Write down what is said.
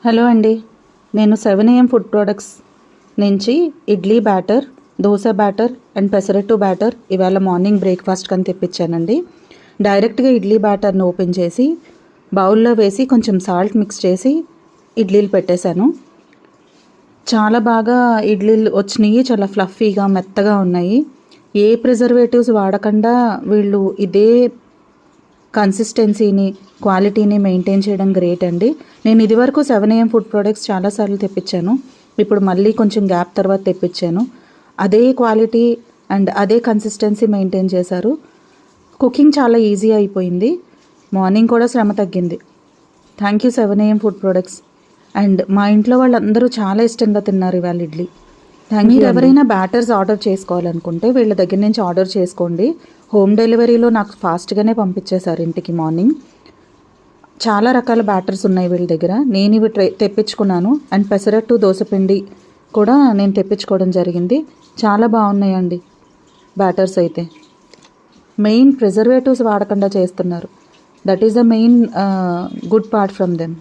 Hello అండి, నేను 7am food products నుంచి idli batter, dosa batter and pesarattu batter ఇవాళ మార్నింగ్ బ్రేక్ఫాస్ట్ కని తెప్పించానండి. డైరెక్ట్గా ఇడ్లీ బ్యాటర్ని ఓపెన్ చేసి బౌల్లో వేసి కొంచెం సాల్ట్ మిక్స్ చేసి ఇడ్లీలు పెట్టేశాను. చాలా బాగా ఇడ్లీలు వచ్చినాయి, చాలా ఫ్లఫీగా మెత్తగా ఉన్నాయి. ఏ ప్రిజర్వేటివ్స్ వాడకుండా వీళ్ళు ఇదే కన్సిస్టెన్సీని, క్వాలిటీని మెయింటైన్ చేయడం గ్రేట్ అండి. నేను ఇదివరకు 7am ఫుడ్ ప్రొడక్ట్స్ చాలాసార్లు తెప్పించాను. ఇప్పుడు మళ్ళీ కొంచెం గ్యాప్ తర్వాత తెప్పించాను. అదే క్వాలిటీ అండ్ అదే కన్సిస్టెన్సీ మెయింటైన్ చేశారు. కుకింగ్ చాలా ఈజీ అయిపోయింది. మార్నింగ్ కూడా శ్రమ తగ్గింది. Thank you 7am food products. And మా ఇంట్లో వాళ్ళందరూ చాలా ఇష్టంగా తిన్నారు ఇవాళ ఇడ్లీ. మీరు ఎవరైనా బ్యాటర్స్ ఆర్డర్ చేసుకోవాలనుకుంటే వీళ్ళ దగ్గర నుంచి ఆర్డర్ చేసుకోండి. హోమ్ డెలివరీలో నాకు ఫాస్ట్గానే పంపించేశారు ఇంటికి మార్నింగ్. చాలా రకాల బ్యాటర్స్ ఉన్నాయి వీళ్ళ దగ్గర. నేను ఇవి తెప్పించుకున్నాను. అండ్ పెసరట్టు, దోసపిండి కూడా నేను తెప్పించుకోవడం జరిగింది. చాలా బాగున్నాయండి బ్యాటర్స్ అయితే. మెయిన్ ప్రిజర్వేటివ్స్ వాడకుండా చేస్తున్నారు. That is the main good part from them.